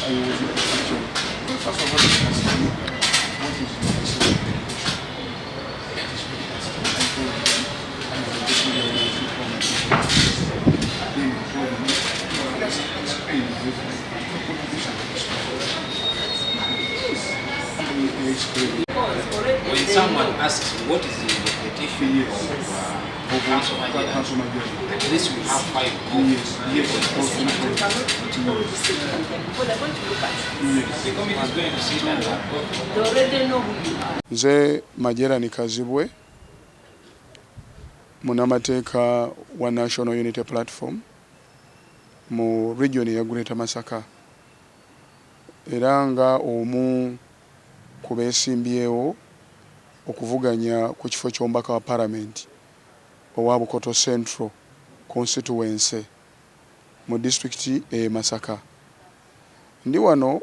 First of all, what is when someone asks what is the reputation of Council Majority, at least we have 5 copies. Yes, the committee is going to sit and they already know who you are. Nze Majerani Kazibwe, munamateeka wa National Unity Platform mu region ya Greater Masaka, era nga omu ku beesimbyewo okuvuganya ku kifo ky'omubaka wa Parliament owa Bukoto Central Constituency mu district e Masaka. Ndi wano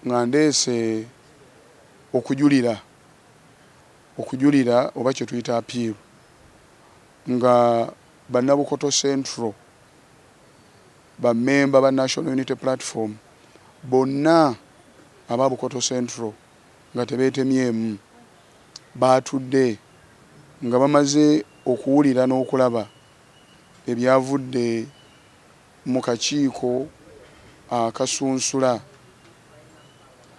nga ndeese okujulira oba kye tuyita appeal nga bannabukoto Central bammemba ba National Unity Platform bonna aba Bukoto Central nga tebeetemyemu baatudde nga bamaze okuwulira n'okulaba ebyavudde mu kakiiko akasunsula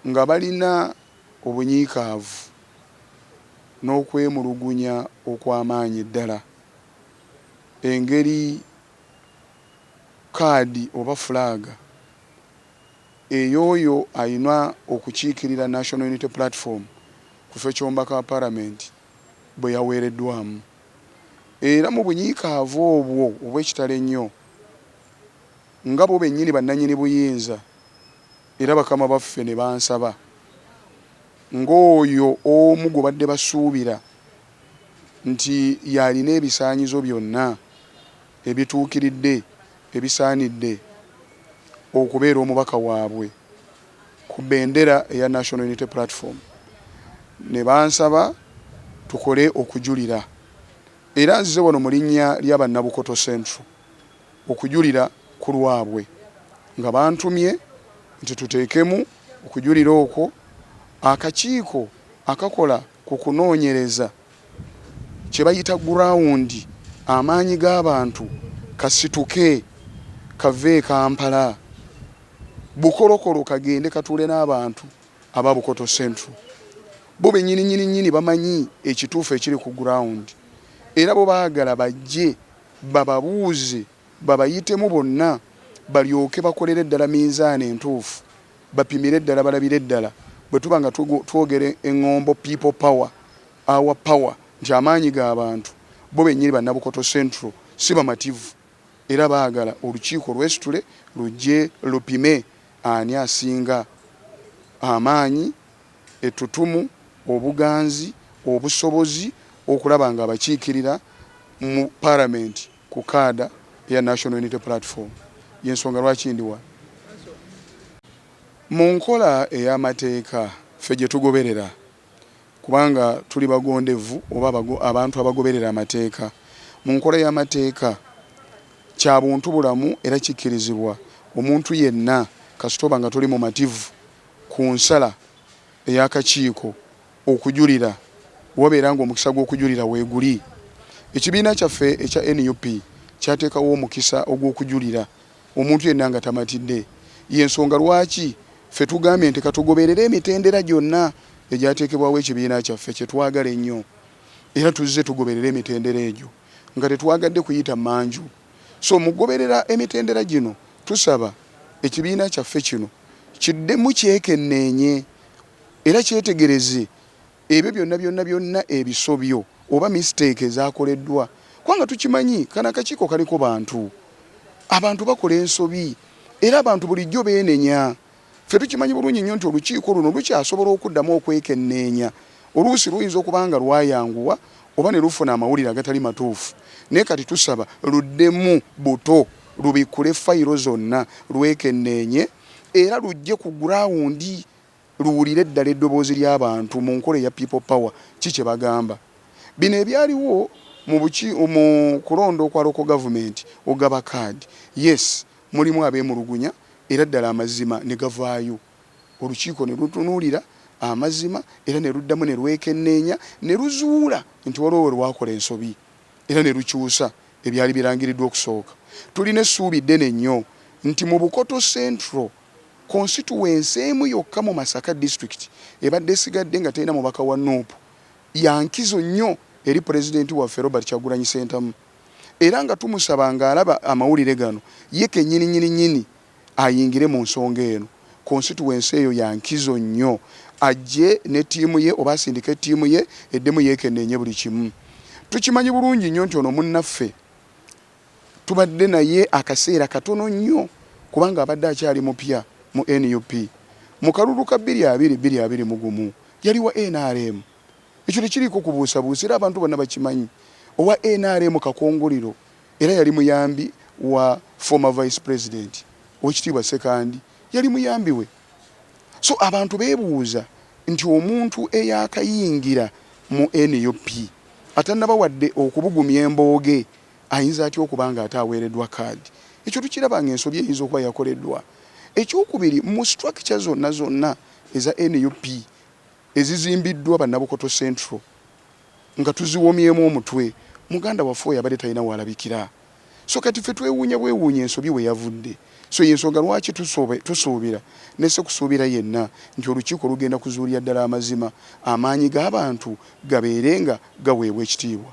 nga balina obunyiikaavu n'okwemulugunya okw'amaanyi ddala. Engeri kaadi oba fulaaga ey'oyo ayina okukiikirira National Unity Platform ku kifo ky'omubaka wa Parliament bwe yaweereddwamu. Era mu bunyiikaavu obwo obw'ekitalo ennyo nga bo bennyini bannannyini buyinza era bakama baffe ne bansaba ng'oyo omu gwe badde basuubira nti yalina ebisaanyizo byonna ebituukiridde ebisaanidde okubeera omubaka waabwe ku bendera eya National Unity Platform, ne bansaba tukole okujulira. Era nzize wano mu linnya lya bannabukoto Central okujulira ku lwabwe nga bantumye nti tuteekemu okujulira okwo akakiiko akakola ku kunoonyereza kye bayita gurawundi amaanyi g'abantu kasituke kave Kampala bukolokolo kagende katuule n'abantu aba Bukoto Central. Bo bennyini bamanyi ekituufu ekiri ku ground era bo baagala bajje bababuuze babayitemu bonna balyoke bakolere eddala minzaani entuufu bapimire eddala balabire eddala bwe tuba nga twogere eŋŋombo people power our power nti amaanyi g'abantu bo bennyini bannabukoto Central si bamativu era baagala olukiiko lwesitule lujje lupime ani asinga amaanyi ettutumu obuganzi obusobozi okulaba nga abakiikirira mu Parliament ku kaada ya National Unity Platform. Yensonga lwaki ndi wano mu nkola ey'amateeka ffe gye tugoberera kubanga tuli bagondevu oba abantu abagoberera amateeka. Mu nkola y'amateeka kya buntu bulamu era kikkirizibwa omuntu yenna kasitoba nga tuli mu mativu ku nsala ey'akakiiko okujulira wabeera ng'omukisa gw'okujulira weeguli. Ekibiina kyaffe ekya NUP kyateekawo omukisa ogw'okujulira omuntu yenna nga tamatidde. Y'ensonga lwaki ffe tugambye nti katugoberere emitendera gyonna egyateekebwawo ekibiina kyaffe kye twagala ennyo era tuzze tugoberere emitendera egyo nga tetwagadde kuyita manju. So mugoberera emitendera gino tusaba ekibiina kyaffe kino kiddemu kyekenneenye era kyetegereze ebyo byonna ebisobyo oba mistake ezaakoleddwa kubanga tukimanyi kana akakiiko kaliko abantu bakola ensobi era abantu bulijjo beenenya. Ffe tukimanyi bulungi nnyo nti olukiiko luno lukyasobola okuddamu okwekenneenya. Oluusi luyinza okuba nga lwayanguwa oba ne lufuna amawulire agatali matuufu naye kati tusaba luddemu buto lubikkule fayiro zonna lwekenneenye era lujje ku gurawundi luwulire eddala eddoboozi ly'abantu mu nkola eya people power kye bagamba. Bino ebyaliwo mu kulonda okwa local government ogaba kaadi, yes mulimu abeemulugunya era ddala amazima ne gavaayo olukiiko ne lutunuulira amazima era ne luddamu ne lwekenneenya ne luzuula nti waliwo lwakola ensobi era ne lukyusa ebyali birangiriddwa okusooka. Tulina essuubi ddene nnyo nti mu Bukoto Central constituency emu yokka mu Masaka district ebadde esigadde nga terina mubaka wa NUP yankizo nnyo eri pulezidenti waffe Robert Kyagulanyi Ssentamu, era nga tumusaba ng'alaba amawulire gano ye kennyini ayingire mu nsonga eno. Constituency eyo yankizo nnyo, ajje ne ttiimu ye oba asindika ettiimu ye eddemu yeekenneenye buli kimu. Tukimanyi bulungi nnyo nti ono munnaffe tubadde naye akaseera katono nnyo kubanga abadde akyali mupya mu NUP. Mu kalulu ka 2021 yali wa NRM. Ekyo tekiriiko kubuusabuusa era abantu bonna bakimanyi. Owa NRM kakongoliro era yali muyambi wa former vice president Oweekitiibwa Ssekandi, yali muyambi we. So abantu beebuuza nti omuntu eyakayingira mu NUP atannaba wadde okubugumya embooge ayinza atya okuba nga ate aweereddwa kaadi. Ekyo tukiraba ng'ensobi eyinza okuba yakoleddwa. Ekyokubiri, mu structure zonna eza NUP ezizimbiddwa Bannabukoto Central nga tuziwomyemu omutwe, muganda waffe oyo abadde talina walabikira. So kati ffe bwewuunya ensobi we yavudde. So y'ensonga lwaki tusuubira nese kusuubira yenna nti olukiiko lugenda kuzuulira ddala amazima, amaanyi g'abantu gabeerenga gaweebwa ekitiibwa.